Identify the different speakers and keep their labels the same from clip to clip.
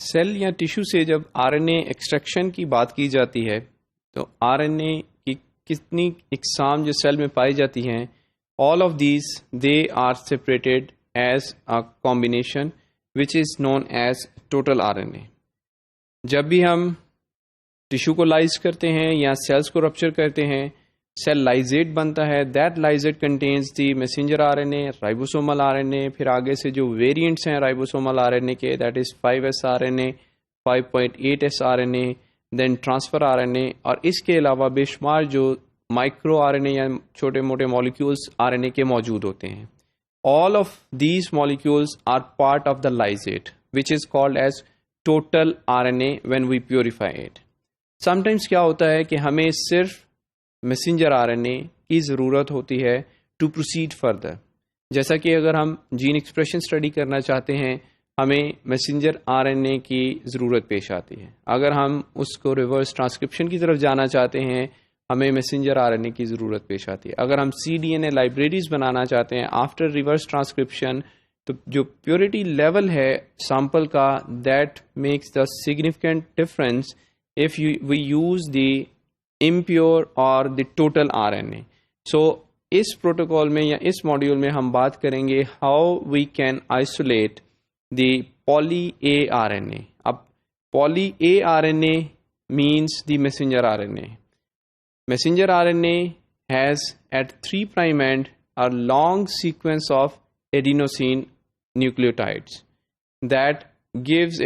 Speaker 1: Cell या tissue से जब आरएनए एक्सट्रैक्शन की बात की जाती है तो आरएनए की कितनी इकसाम जो सेल में पाई जाती हैं, all of these they are separated as a combination which is known as total RNA. जब भी हम टिश्यू को लाइज करते हैं या सेल्स को रप्चर करते हैं, सेल लाइजेट बनता है। That lysate contains the messenger RNA, ribosomal RNA, फिर आगे से जो वेरिएंट्स हैं राइबोसोमल आरएनए के, that is 5S RNA, 5.8S RNA, then transfer RNA, और इसके अलावा बेशुमार जो माइक्रो आरएनए या छोटे मोटे मॉलिक्यूल्स आरएनए के मौजूद होते हैं। All of these molecules are part of the lysate which is called as total RNA when we purify it. Sometimes क्या होता है कि हमें सिर्फ मैसेंजर आरएनए की ज़रूरत होती है टू प्रोसीड फर्दर। जैसा कि अगर हम जीन एक्सप्रेशन स्टडी करना चाहते हैं, हमें मैसेंजर आरएनए की ज़रूरत पेश आती है। अगर हम उसको रिवर्स ट्रांसक्रिप्शन की तरफ जाना चाहते हैं, हमें मैसेंजर आरएनए की ज़रूरत पेश आती है। अगर हम cDNA लाइब्रेरीज बनाना चाहते हैं आफ्टर रिवर्स ट्रांसक्रिप्शन, तो जो प्योरिटी लेवल है सैंपल का, that makes the significant difference if we use the impure और द टोटल आरएनए। सो इस प्रोटोकॉल में या इस मॉड्यूल में हम बात करेंगे how we can isolate the poly A RNA. अब poly A RNA means the messenger RNA. Messenger RNA has at 3' end a long sequence of adenosine nucleotides that gives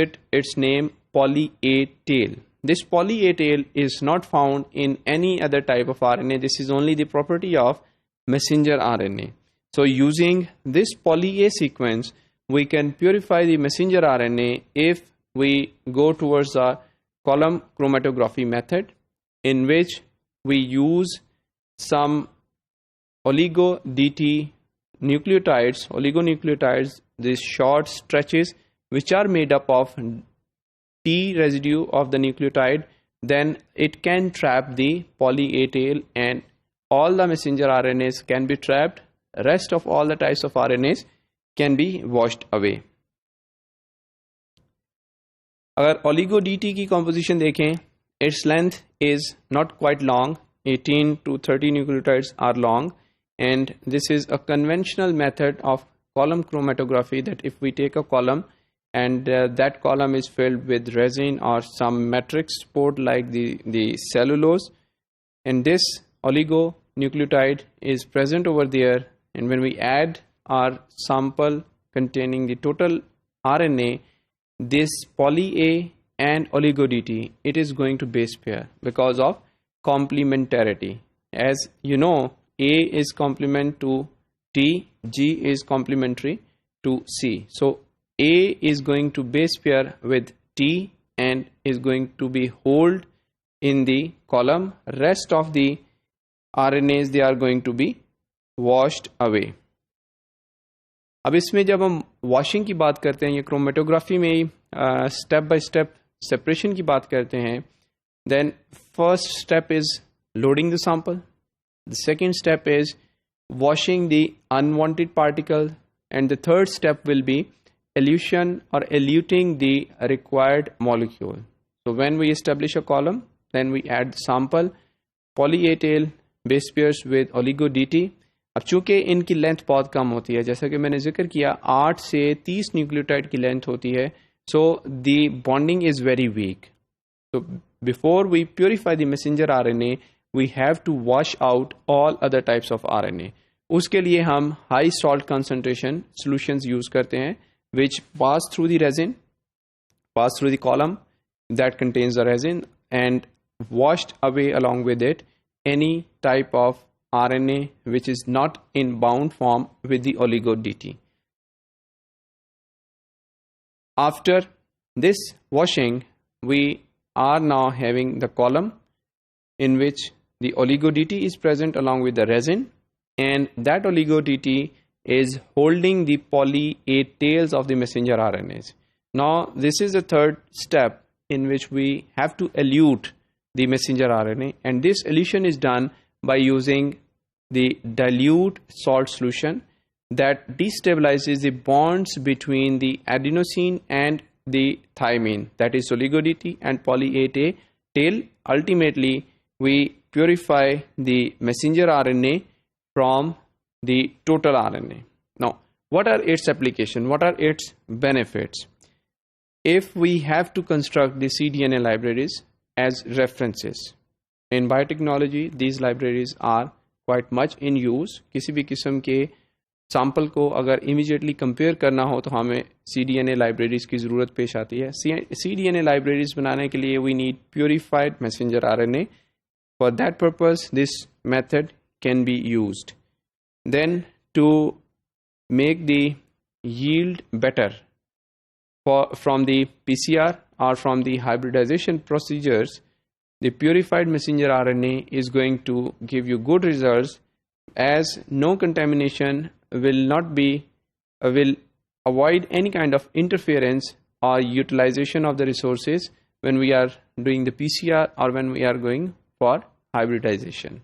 Speaker 1: it its name poly A tail. This poly A tail is not found in any other type of RNA. This is only the property of messenger RNA. So using this poly A sequence, we can purify the messenger RNA if we go towards the column chromatography method, in which we use some oligo-DT oligonucleotides, these short stretches which are made up of T residue of the nucleotide. Then it can trap the poly A tail and all the messenger RNAs can be trapped. Rest of all the types of RNAs can be washed away. अगर oligo-DT की composition देखें, its length is not quite long, 18 to 30 nucleotides are long, and this is a conventional method of column chromatography, that if we take a column and that column is filled with resin or some matrix support like the cellulose, and this oligonucleotide is present over there, and when we add our sample containing the total RNA, this poly A and oligo-DT, it is going to base pair because of complementarity. As you know, A is complement to T, G is complementary to C. So A is going to base pair with T and is going to be hold in the column. Rest of the RNAs, they are going to be washed away. अब इसमें जब हम washing की बात करते हैं, ये chromatography में ही स्टेप बाय स्टेप सेपरेशन की बात करते हैं, then first step is loading the sample, the second step is washing the unwanted particle, and the third step will be elution or eluting the required molecule. So when we establish a column, then we add the sample, poly A tail base pairs with oligo-DT. अब चूंकि इनकी length बहुत कम होती है, जैसा कि मैंने जिक्र किया 8 से 30 न्यूक्लियोटाइड की लेंथ होती है, so the bonding is very weak. So before we purify the messenger RNA, we have to wash out all other types of RNA. उसके लिए हम high salt concentration solutions use करते हैं, which pass through the resin, pass through the column that contains the resin, and washed away along with it any type of RNA which is not in bound form with the oligo-DT. After this washing, we are now having the column in which the oligo-DT is present along with the resin, and that oligo-DT is holding the poly A tails of the messenger RNAs. Now this is the third step in which we have to elute the messenger RNA, and this elution is done by using the dilute salt solution that destabilizes the bonds between the adenosine and the thymine, that is oligo-DT and poly-A tail. Ultimately, we purify the messenger RNA from the total RNA. Now, what are its applications? What are its benefits? If we have to construct the cDNA libraries as references, in biotechnology, these libraries are quite much in use. किसी भी किस्म के sample को अगर immediately compare करना हो तो हमें cDNA लाइब्रेरीज की ज़रूरत पेश आती है. cDNA लाइब्रेरीज बनाने के लिए we need purified messenger RNA. For that purpose, this method can be used. Then, to make the yield better from the PCR or from the hybridization procedures, the purified messenger RNA is going to give you good results, as no contamination will avoid any kind of interference or utilization of the resources when we are doing the PCR or when we are going for hybridization.